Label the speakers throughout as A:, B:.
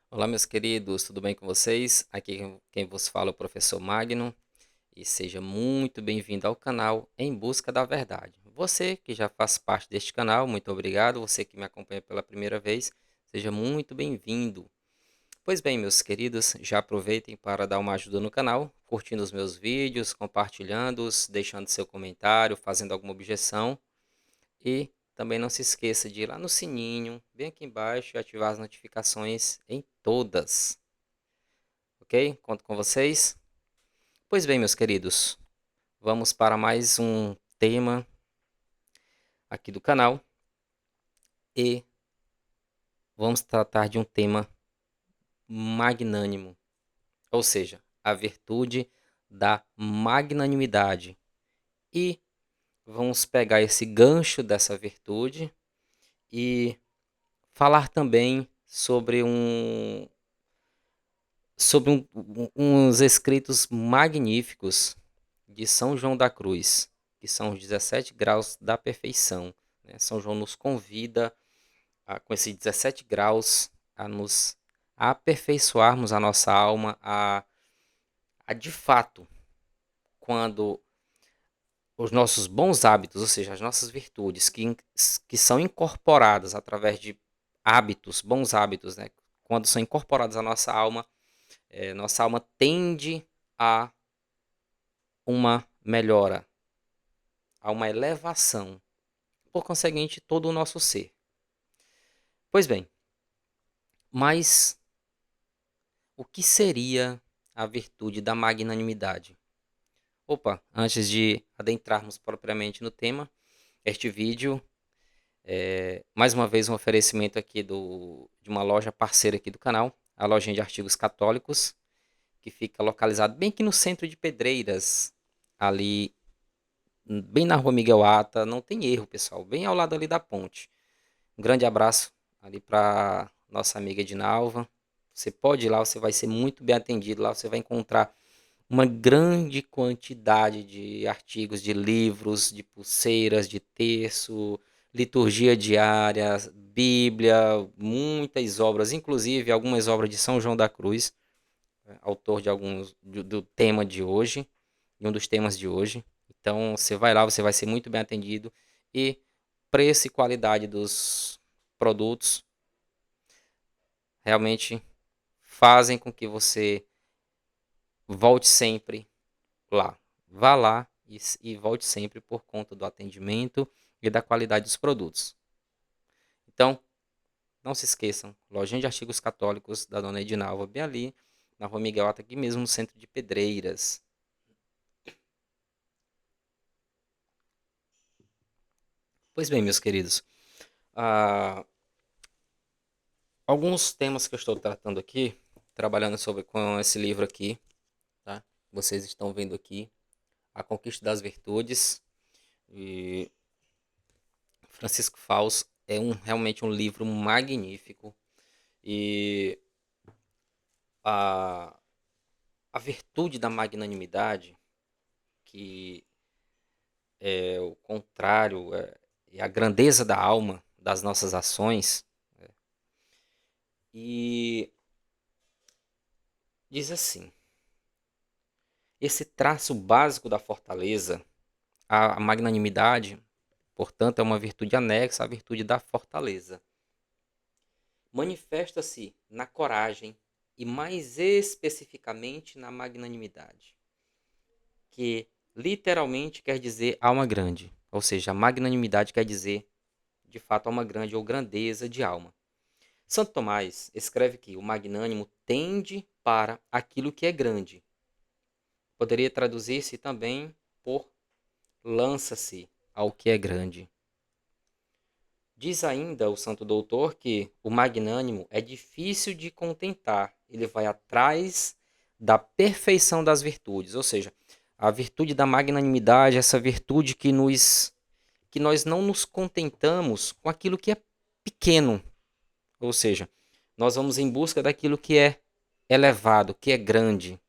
A: Olá, meus queridos, tudo bem com vocês? Aqui quem vos fala é o professor Magno e seja muito bem-vindo ao canal Em Busca da Verdade. Você que já faz parte deste canal, muito obrigado. Você que me acompanha pela primeira vez, seja muito bem-vindo. Pois bem, meus queridos, já aproveitem para dar uma ajuda no canal, curtindo os meus vídeos, compartilhando-os, deixando seu comentário, fazendo alguma objeção e também não se esqueça de ir lá no sininho, bem aqui embaixo, e ativar as notificações em todas. Ok? Conto com vocês. Pois bem, meus queridos, vamos para mais um tema aqui do canal e vamos tratar de um tema magnânimo, ou seja, a virtude da magnanimidade. E vamos pegar esse gancho dessa virtude e falar também sobre uns escritos magníficos de São João da Cruz, que são os 17 graus da perfeição, né? São João nos convida, com esses 17 graus, a nos aperfeiçoarmos a nossa alma, a de fato, quando os nossos bons hábitos, ou seja, as nossas virtudes, que são incorporadas através de hábitos, bons hábitos, né? Quando são incorporados à nossa alma tende a uma melhora, a uma elevação, por conseguinte, todo o nosso ser. Pois bem, mas o que seria a virtude da magnanimidade? Opa, antes de adentrarmos propriamente no tema, este vídeo é mais uma vez um oferecimento aqui de uma loja parceira aqui do canal, a lojinha de artigos católicos, que fica localizado bem aqui no centro de Pedreiras, ali bem na rua Miguel Ata, não tem erro, pessoal, bem ao lado ali da ponte. Um grande abraço ali para nossa amiga Edinalva. Você pode ir lá, você vai ser muito bem atendido. Lá você vai encontrar uma grande quantidade de artigos, de livros, de pulseiras, de terço, liturgia diária, Bíblia, muitas obras, inclusive algumas obras de São João da Cruz, autor de alguns do tema de hoje, de um dos temas de hoje. Então você vai lá, você vai ser muito bem atendido e preço e qualidade dos produtos realmente fazem com que você volte sempre lá. Vá lá e volte sempre por conta do atendimento e da qualidade dos produtos. Então, não se esqueçam, lojinha de artigos católicos da Dona Edinalva, bem ali, na Rua Miguel, aqui mesmo no centro de Pedreiras. Pois bem, meus queridos, ah, alguns temas que eu estou tratando aqui, trabalhando com esse livro aqui, tá? Vocês estão vendo aqui, A Conquista das Virtudes, e Francisco Fausto é realmente um livro magnífico e a, a virtude da magnanimidade, que é o contrário, é a grandeza da alma das nossas ações, e diz assim: esse traço básico da fortaleza, a magnanimidade, portanto, é uma virtude anexa à virtude da fortaleza. Manifesta-se na coragem e, mais especificamente, na magnanimidade, que literalmente quer dizer alma grande, ou seja, a magnanimidade quer dizer, de fato, alma grande ou grandeza de alma. Santo Tomás escreve que o magnânimo tende para aquilo que é grande. Poderia traduzir-se também por lança-se ao que é grande. Diz ainda o santo doutor que o magnânimo é difícil de contentar, ele vai atrás da perfeição das virtudes, ou seja, a virtude da magnanimidade, essa virtude que nós não nos contentamos com aquilo que é pequeno, ou seja, nós vamos em busca daquilo que é elevado, que é grande.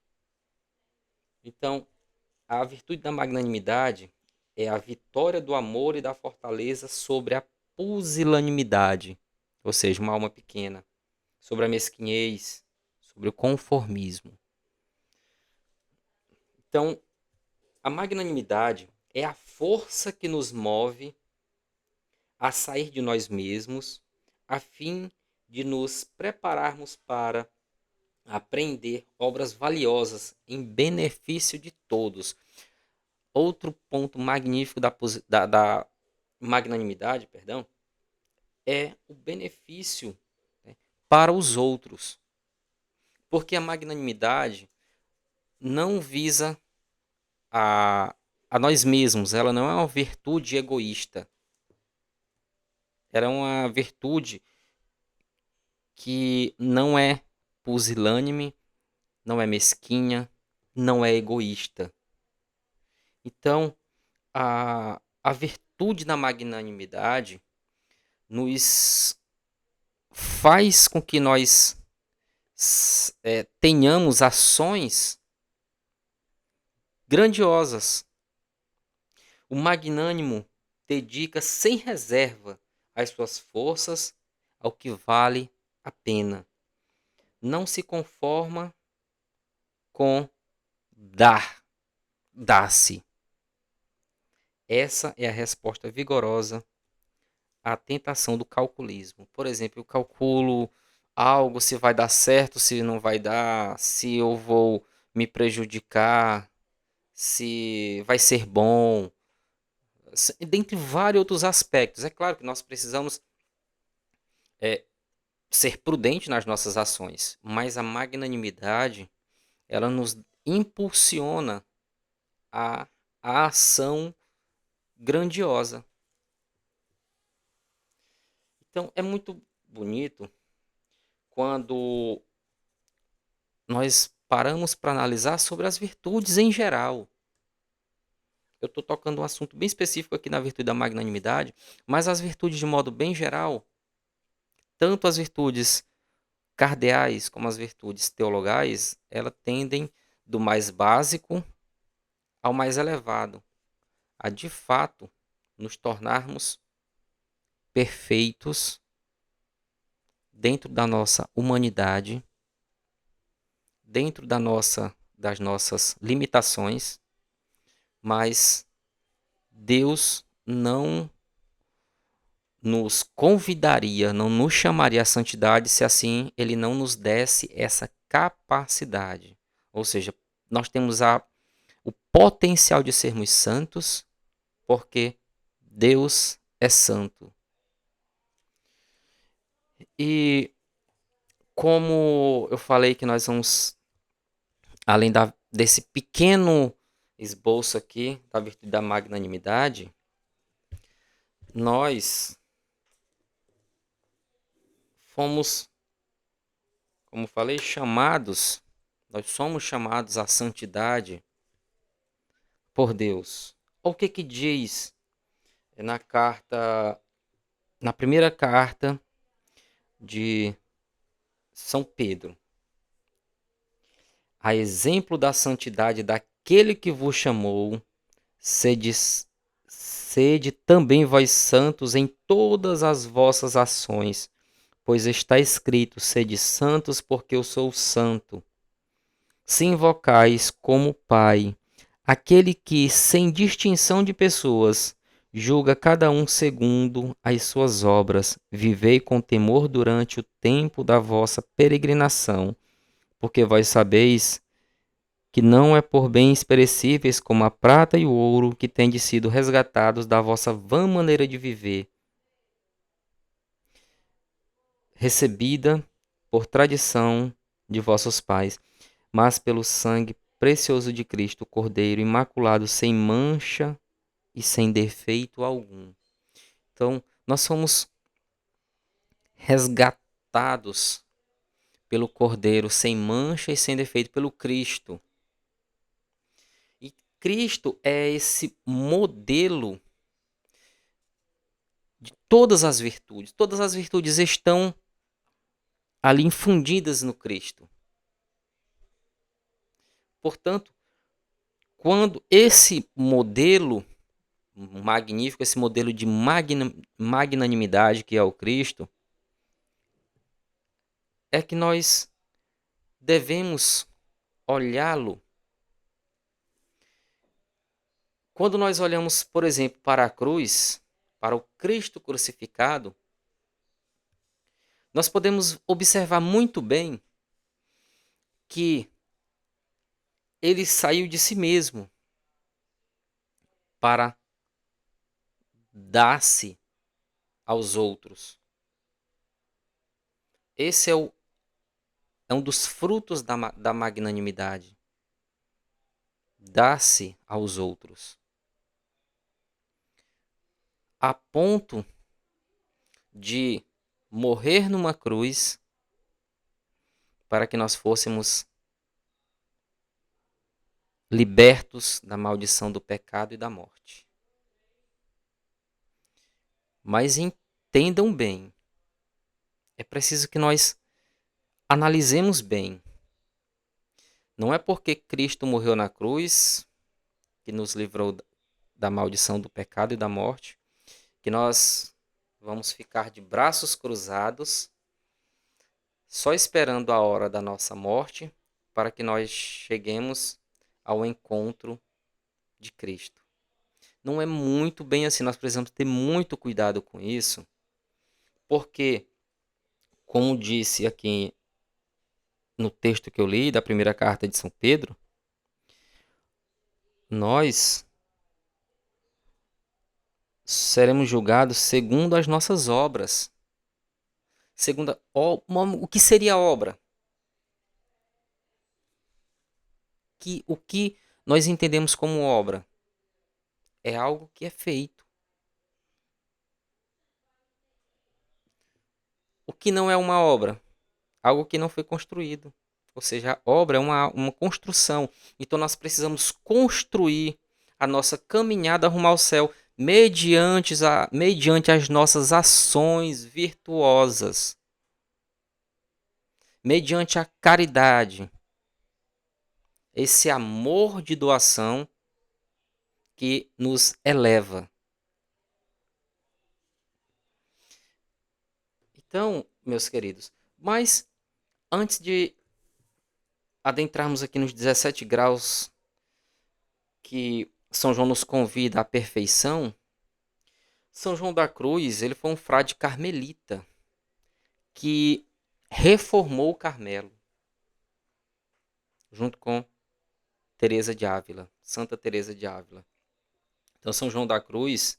A: Então, a virtude da magnanimidade é a vitória do amor e da fortaleza sobre a pusilanimidade, ou seja, uma alma pequena. sobre a mesquinhez, sobre o conformismo. Então, a magnanimidade é a força que nos move a sair de nós mesmos, a fim de nos prepararmos para aprender obras valiosas em benefício de todos. Outro ponto magnífico da magnanimidade, perdão, é o benefício, né, para os outros. Porque a magnanimidade não visa a, a nós mesmos, ela não é uma virtude egoísta. Ela é uma virtude que não é pusilânime, não é mesquinha, não é egoísta. Então, a virtude da magnanimidade nos faz com que nós tenhamos ações grandiosas. O magnânimo dedica sem reserva as suas forças ao que vale a pena. Não se conforma com dar-se. Essa é a resposta vigorosa à tentação do calculismo. Por exemplo, eu calculo algo, se vai dar certo, se não vai dar, se eu vou me prejudicar, se vai ser bom, dentre vários outros aspectos. É claro que nós precisamos ser prudentes nas nossas ações, mas a magnanimidade, ela nos impulsiona a, a ação grandiosa. Então, é muito bonito quando nós paramos para analisar sobre as virtudes em geral. Eu estou tocando um assunto bem específico aqui na virtude da magnanimidade, mas as virtudes de modo bem geral, tanto as virtudes cardeais como as virtudes teologais, elas tendem do mais básico ao mais elevado, a de fato nos tornarmos perfeitos dentro da nossa humanidade, dentro das nossas limitações, mas Deus não nos convidaria, não nos chamaria à santidade se assim Ele não nos desse essa capacidade. Ou seja, nós temos o potencial de sermos santos, porque Deus é santo. E como eu falei que nós vamos, além desse pequeno esboço aqui da virtude da magnanimidade, nós fomos, como falei, nós somos chamados à santidade por Deus. Olha o que diz na primeira carta de São Pedro. A exemplo da santidade daquele que vos chamou, sede também vós santos em todas as vossas ações, pois está escrito: sede santos, porque eu sou santo. Se invocais como Pai aquele que, sem distinção de pessoas, julga cada um segundo as suas obras, vivei com temor durante o tempo da vossa peregrinação, porque vós sabeis que não é por bens perecíveis como a prata e o ouro que tendes sido resgatados da vossa vã maneira de viver, recebida por tradição de vossos pais, mas pelo sangue precioso de Cristo, Cordeiro imaculado, sem mancha e sem defeito algum. Então, nós somos resgatados pelo Cordeiro, sem mancha e sem defeito, pelo Cristo. E Cristo é esse modelo de todas as virtudes. Todas as virtudes estão ali infundidas no Cristo. Portanto, quando esse modelo magnífico, esse modelo de magnanimidade que é o Cristo, é que nós devemos olhá-lo. Quando nós olhamos, por exemplo, para a cruz, para o Cristo crucificado, nós podemos observar muito bem que ele saiu de si mesmo para dar-se aos outros. Esse é um dos frutos da magnanimidade. Dar-se aos outros. A ponto de morrer numa cruz para que nós fôssemos libertos da maldição do pecado e da morte. Mas entendam bem, é preciso que nós analisemos bem. Não é porque Cristo morreu na cruz, que nos livrou da maldição do pecado e da morte, que nós vamos ficar de braços cruzados, só esperando a hora da nossa morte, para que nós cheguemos ao encontro de Cristo. Não é muito bem assim, nós precisamos ter muito cuidado com isso, porque, como disse aqui no texto que eu li, da primeira carta de São Pedro, nós seremos julgados segundo as nossas obras. O que seria obra? O que nós entendemos como obra? É algo que é feito. O que não é uma obra? Algo que não foi construído. Ou seja, a obra é uma construção. Então nós precisamos construir a nossa caminhada rumo ao céu mediante as nossas ações virtuosas, mediante a caridade, esse amor de doação que nos eleva. Então, meus queridos, mas antes de adentrarmos aqui nos 17 graus que São João nos convida à perfeição, São João da Cruz, ele foi um frade carmelita que reformou o Carmelo, junto com Teresa de Ávila, Santa Teresa de Ávila. Então São João da Cruz,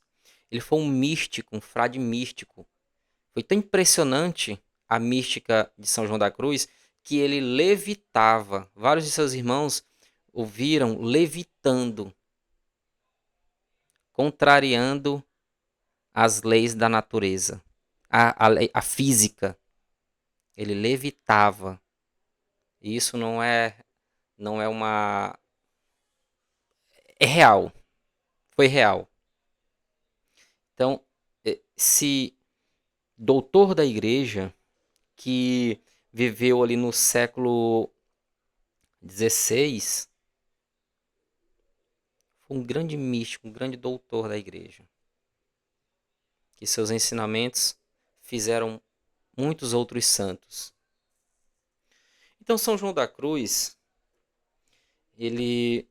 A: ele foi um místico, um frade místico. Foi tão impressionante a mística de São João da Cruz que ele levitava. Vários de seus irmãos o viram levitando, contrariando as leis da natureza, a física. Ele levitava. E isso não é uma... É real. Foi real. Então, se doutor da igreja, que viveu ali no século XVI, foi um grande místico, um grande doutor da igreja, que seus ensinamentos fizeram muitos outros santos. Então São João da Cruz, ele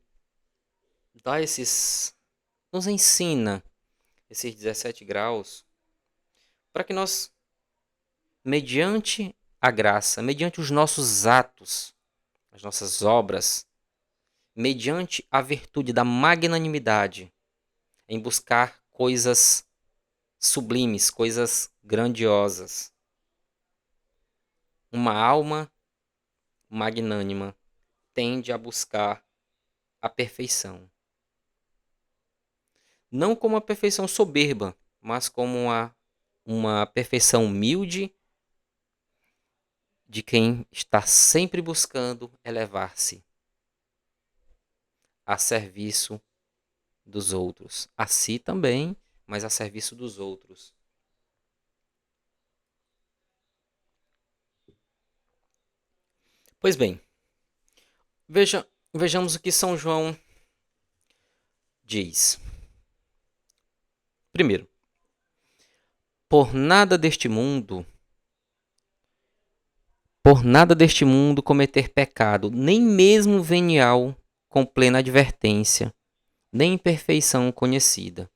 A: nos ensina esses 17 graus para que nós, mediante a graça, mediante os nossos atos, as nossas obras, mediante a virtude da magnanimidade, em buscar coisas sublimes, coisas grandiosas. Uma alma magnânima tende a buscar a perfeição. Não como a perfeição soberba, mas como uma perfeição humilde de quem está sempre buscando elevar-se a serviço dos outros. A si também, mas a serviço dos outros. Pois bem, vejamos o que São João diz. Primeiro, por nada deste mundo por nada deste mundo cometer pecado, nem mesmo venial com plena advertência, nem imperfeição conhecida.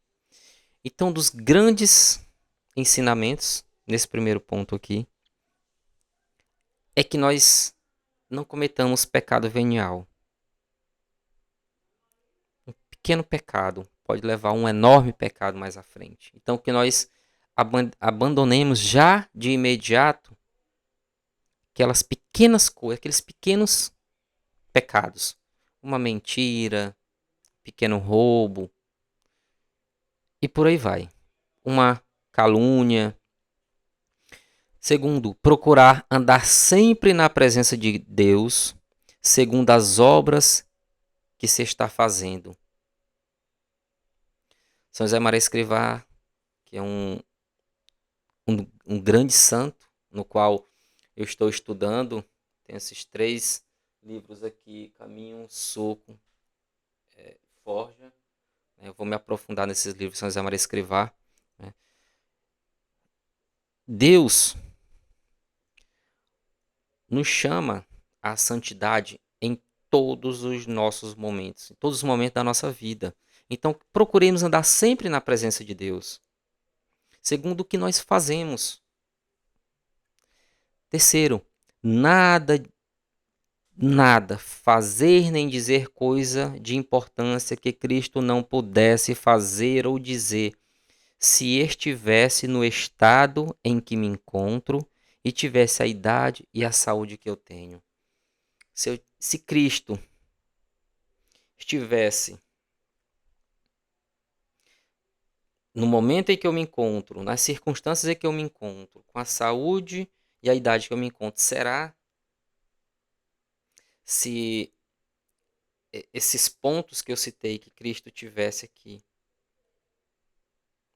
A: Então, dos grandes ensinamentos, nesse primeiro ponto aqui, é que nós não cometamos pecado venial. Um pequeno pecado pode levar a um enorme pecado mais à frente. Então, que nós abandonemos já de imediato aquelas pequenas coisas, aqueles pequenos pecados. Uma mentira, pequeno roubo, e por aí vai. Uma calúnia. Segundo, procurar andar sempre na presença de Deus, segundo as obras que se está fazendo. São José Maria Escrivá, que é um grande santo, no qual eu estou estudando. Tem esses 3 livros aqui, Caminho, Soco, Forja. Eu vou me aprofundar nesses livros de São José Maria Escrivá. Deus nos chama à santidade em todos os nossos momentos, em todos os momentos da nossa vida. Então, procuremos andar sempre na presença de Deus, segundo o que nós fazemos. Terceiro, nada, fazer nem dizer coisa de importância que Cristo não pudesse fazer ou dizer, se estivesse no estado em que me encontro e tivesse a idade e a saúde que eu tenho. Se Cristo estivesse no momento em que eu me encontro, nas circunstâncias em que eu me encontro, com a saúde e a idade que eu me encontro, será se esses pontos que eu citei que Cristo tivesse aqui?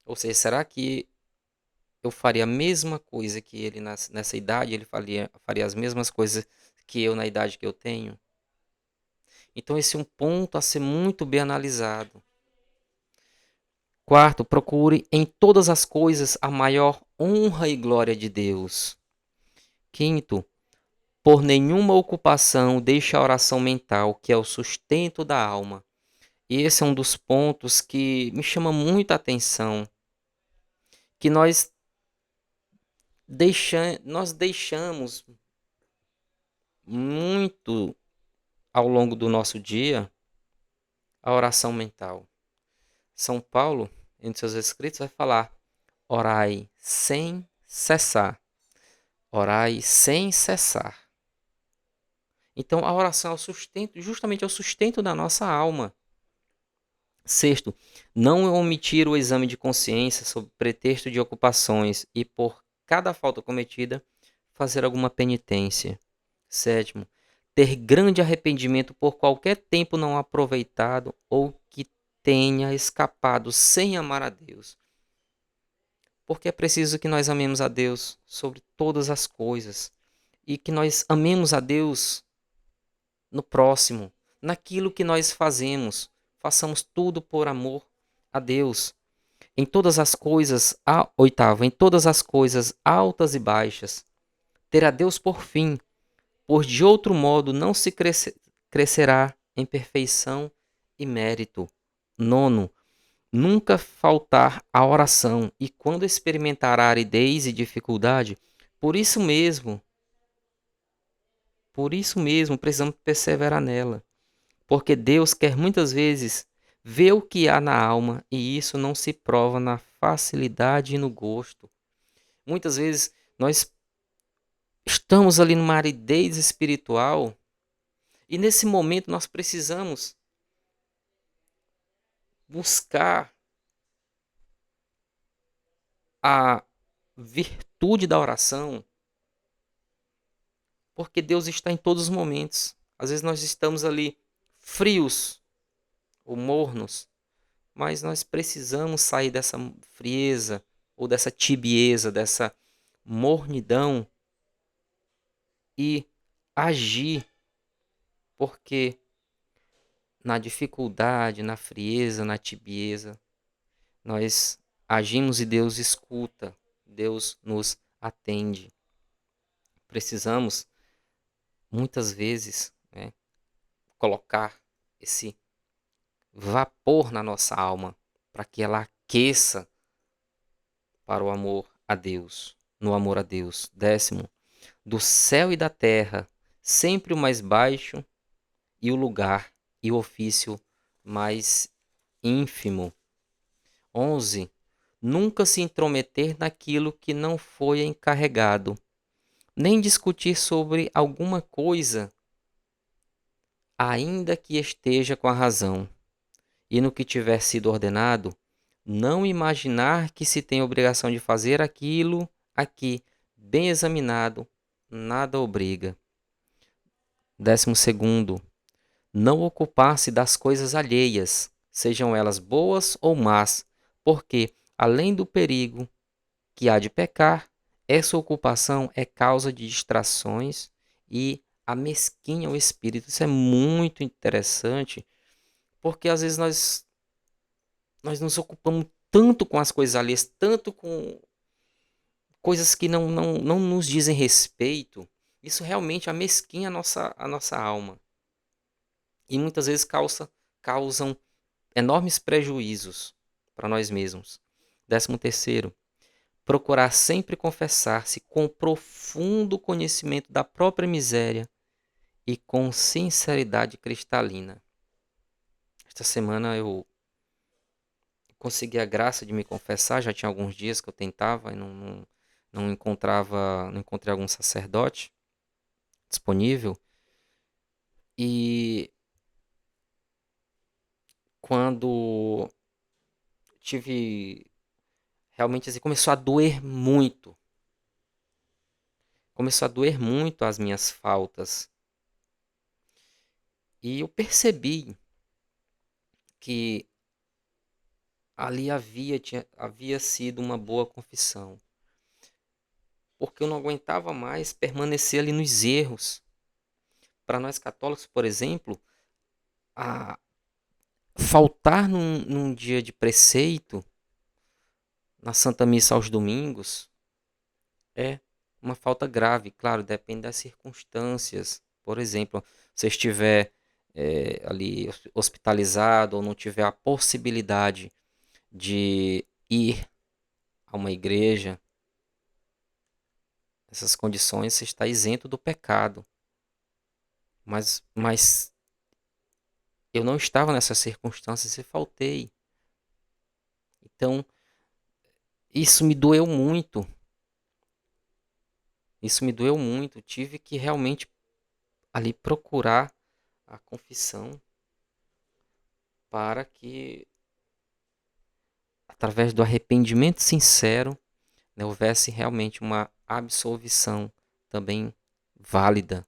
A: Ou seja, será que eu faria a mesma coisa que ele nessa idade? Ele faria as mesmas coisas que eu na idade que eu tenho? Então esse é um ponto a ser muito bem analisado. Quarto, procure em todas as coisas a maior honra e glória de Deus. Quinto, por nenhuma ocupação deixe a oração mental, que é o sustento da alma. E esse é um dos pontos que me chama muita atenção, que nós deixamos muito ao longo do nosso dia a oração mental. São Paulo, em seus escritos, vai falar: orai sem cessar. Orai sem cessar. Então, a oração é o sustento, justamente é o sustento da nossa alma. Sexto, não omitir o exame de consciência sob pretexto de ocupações e, por cada falta cometida, fazer alguma penitência. Sétimo, ter grande arrependimento por qualquer tempo não aproveitado ou que tenha escapado sem amar a Deus. Porque é preciso que nós amemos a Deus sobre todas as coisas e que nós amemos a Deus no próximo, naquilo que nós fazemos. Façamos tudo por amor a Deus. Em todas as coisas, oitavo, em todas as coisas altas e baixas, ter a Deus por fim, pois de outro modo não se crescerá em perfeição e mérito. Nono, nunca faltar a oração, e quando experimentar a aridez e dificuldade, por isso mesmo precisamos perseverar nela. Porque Deus quer muitas vezes ver o que há na alma e isso não se prova na facilidade e no gosto. Muitas vezes nós estamos ali numa aridez espiritual e nesse momento nós precisamos buscar a virtude da oração, porque Deus está em todos os momentos. Às vezes nós estamos ali frios ou mornos, mas nós precisamos sair dessa frieza ou dessa tibieza, dessa mornidão e agir, porque na dificuldade, na frieza, na tibieza, nós agimos e Deus escuta, Deus nos atende. Precisamos muitas vezes, né, colocar esse vapor na nossa alma para que ela aqueça para o amor a Deus, no amor a Deus. 10º, do céu e da terra, sempre o mais baixo e o lugar e o ofício mais ínfimo. 11, nunca se intrometer naquilo que não foi encarregado, nem discutir sobre alguma coisa, ainda que esteja com a razão, e no que tiver sido ordenado, não imaginar que se tem obrigação de fazer aquilo a que, bem examinado, nada obriga. 12, não ocupar-se das coisas alheias, sejam elas boas ou más, porque, além do perigo que há de pecar, essa ocupação é causa de distrações e amesquinha o espírito. Isso é muito interessante, porque às vezes nós nos ocupamos tanto com as coisas alheias, tanto com coisas que não nos dizem respeito. Isso realmente amesquinha a nossa alma. E muitas vezes causam enormes prejuízos para nós mesmos. 13º, procurar sempre confessar-se com profundo conhecimento da própria miséria e com sinceridade cristalina. Esta semana eu consegui a graça de me confessar, já tinha alguns dias que eu tentava e não encontrei algum sacerdote disponível. E quando tive realmente assim, começou a doer muito. Começou a doer muito as minhas faltas. E eu percebi que ali havia sido uma boa confissão. Porque eu não aguentava mais permanecer ali nos erros. Para nós católicos, por exemplo, a faltar num dia de preceito, na Santa Missa aos domingos, é uma falta grave. Claro, depende das circunstâncias. Por exemplo, se estiver ali hospitalizado ou não tiver a possibilidade de ir a uma igreja, nessas condições você está isento do pecado. Mas eu não estava nessas circunstâncias e faltei. Então, isso me doeu muito. Isso me doeu muito. Tive que realmente ali procurar a confissão para que, através do arrependimento sincero, né, houvesse realmente uma absolvição também válida.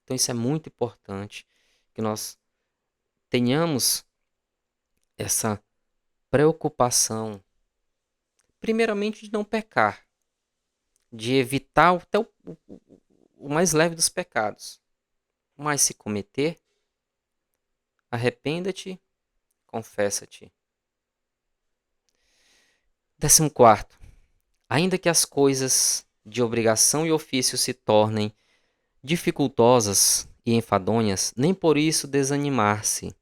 A: Então, isso é muito importante, que nós tenhamos essa preocupação, primeiramente, de não pecar, de evitar até o mais leve dos pecados. Mas se cometer, arrependa-te, confessa-te. 14. Ainda que as coisas de obrigação e ofício se tornem dificultosas e enfadonhas, nem por isso desanimar-se,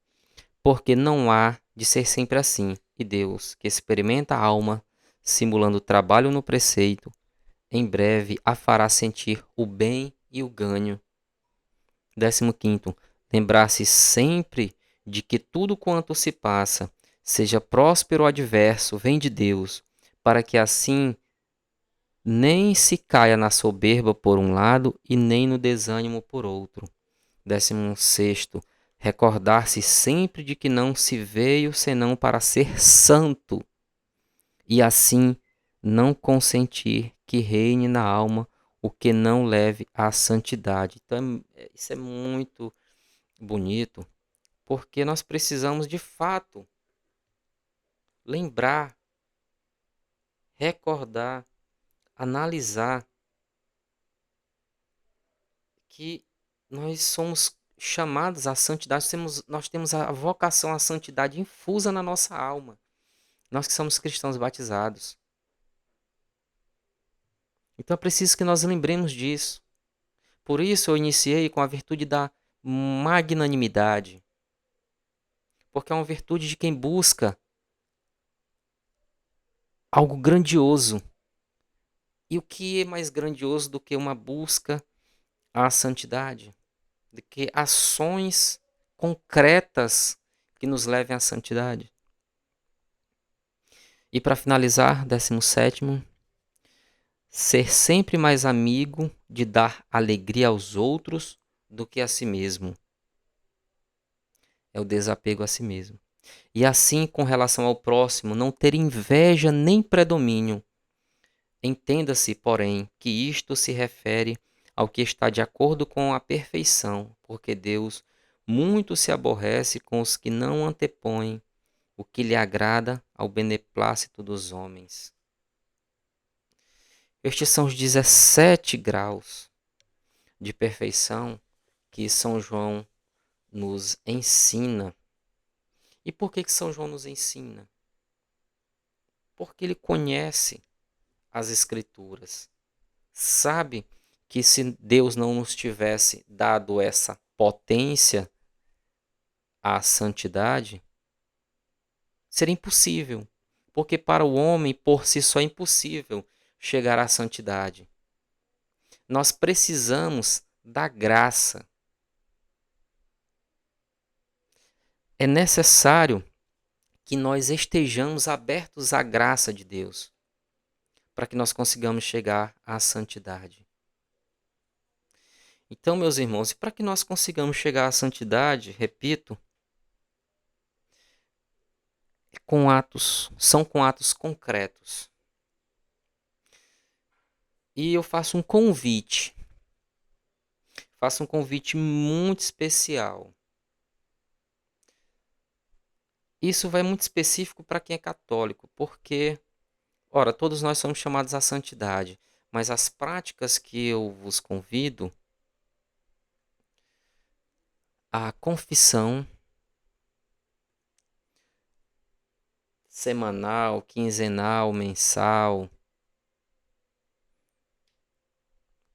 A: porque não há de ser sempre assim, e Deus, que experimenta a alma, simulando trabalho no preceito, em breve a fará sentir o bem e o ganho. 15. Lembrar-se sempre de que tudo quanto se passa, seja próspero ou adverso, vem de Deus, para que assim nem se caia na soberba por um lado e nem no desânimo por outro. 16. Recordar-se sempre de que não se veio senão para ser santo, e assim não consentir que reine na alma o que não leve à santidade. Então, isso é muito bonito, porque nós precisamos de fato lembrar, recordar, analisar que nós somos chamados à santidade, nós temos a vocação à santidade infusa na nossa alma. Nós que somos cristãos batizados. Então é preciso que nós lembremos disso. Por isso eu iniciei com a virtude da magnanimidade, porque é uma virtude de quem busca algo grandioso. E o que é mais grandioso do que uma busca à santidade? Do que ações concretas que nos levem à santidade? E para finalizar, 17º, ser sempre mais amigo de dar alegria aos outros do que a si mesmo. É o desapego a si mesmo. E assim, com relação ao próximo, não ter inveja nem predomínio. Entenda-se, porém, que isto se refere ao que está de acordo com a perfeição, porque Deus muito se aborrece com os que não antepõem o que lhe agrada ao beneplácito dos homens. Estes são os 17 graus de perfeição que São João nos ensina. E por que São João nos ensina? Porque ele conhece as Escrituras. Sabe que se Deus não nos tivesse dado essa potência à santidade, seria impossível. Porque para o homem, por si só, é impossível chegar à santidade. Nós precisamos da graça. É necessário que nós estejamos abertos à graça de Deus, para que nós consigamos chegar à santidade. Então, meus irmãos, e para que nós consigamos chegar à santidade, repito, são com atos concretos. E eu faço um convite muito especial. Isso vai muito específico para quem é católico, porque, ora, todos nós somos chamados à santidade, mas as práticas que eu vos convido, a confissão semanal, quinzenal, mensal,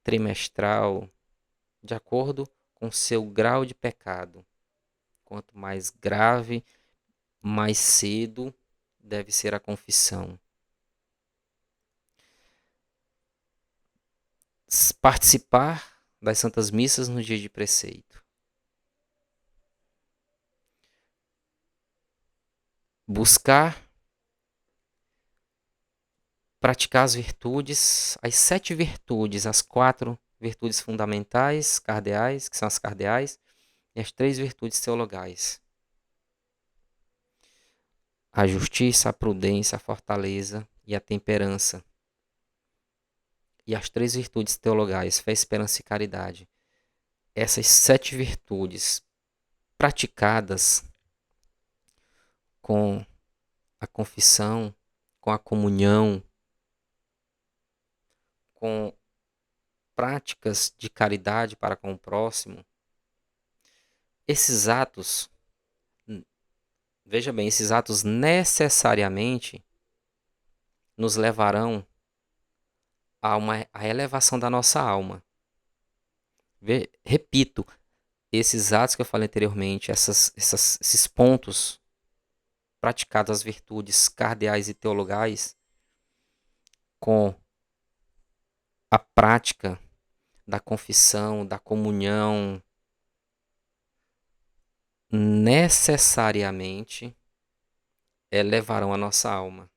A: trimestral, de acordo com seu grau de pecado. Quanto mais grave, mais cedo deve ser a confissão. Participar das Santas Missas no dia de preceito. Buscar praticar as virtudes, as 7 virtudes, as 4 virtudes fundamentais, cardeais, que são as cardeais, e as 3 virtudes teologais. A justiça, a prudência, a fortaleza e a temperança. E as 3 virtudes teologais, fé, esperança e caridade. Essas 7 virtudes praticadas com a confissão, com a comunhão, com práticas de caridade para com o próximo, esses atos, veja bem, esses atos necessariamente nos levarão à elevação da nossa alma. Repito, esses atos que eu falei anteriormente, esses pontos praticados as virtudes cardeais e teologais, com a prática da confissão, da comunhão, necessariamente elevarão a nossa alma.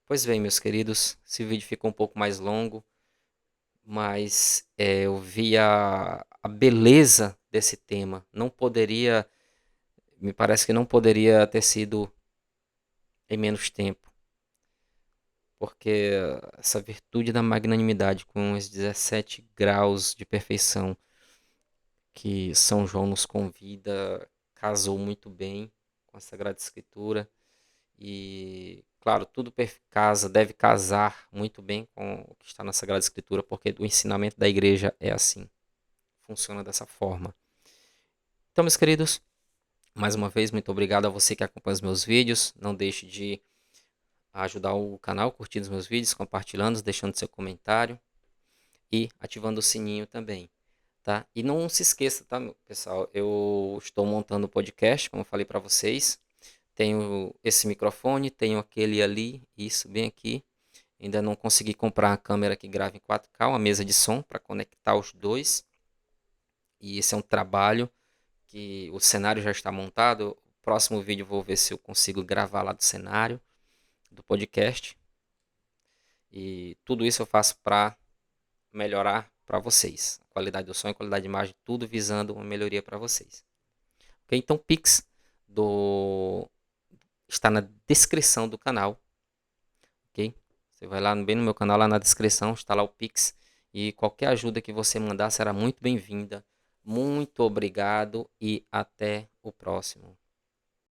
A: Pois bem, meus queridos, esse vídeo ficou um pouco mais longo, mas eu vi a beleza desse tema. Me parece que não poderia ter sido em menos tempo, porque essa virtude da magnanimidade com os 17 graus de perfeição que São João nos convida casou muito bem com a Sagrada Escritura. E, claro, tudo deve casar muito bem com o que está na Sagrada Escritura, porque o ensinamento da igreja é assim, funciona dessa forma. Então, meus queridos, mais uma vez, muito obrigado a você que acompanha os meus vídeos. Não deixe de ajudar o canal curtindo os meus vídeos, compartilhando, deixando seu comentário. e ativando o sininho também, tá? E não se esqueça, tá, pessoal? Eu estou montando o podcast, como eu falei para vocês. Tenho esse microfone, tenho aquele ali, isso bem aqui. Ainda não consegui comprar a câmera que grava em 4K, uma mesa de som para conectar os dois. E esse é um trabalho que o cenário já está montado. O próximo vídeo eu vou ver se eu consigo gravar lá do cenário do podcast. E tudo isso eu faço para melhorar para vocês. A qualidade do som e a qualidade de imagem, tudo visando uma melhoria para vocês. Ok? Então, o Pix do... está na descrição do canal. Ok? Você vai lá bem no meu canal, lá na descrição, está lá o Pix. E qualquer ajuda que você mandar será muito bem-vinda. Muito obrigado e até o próximo.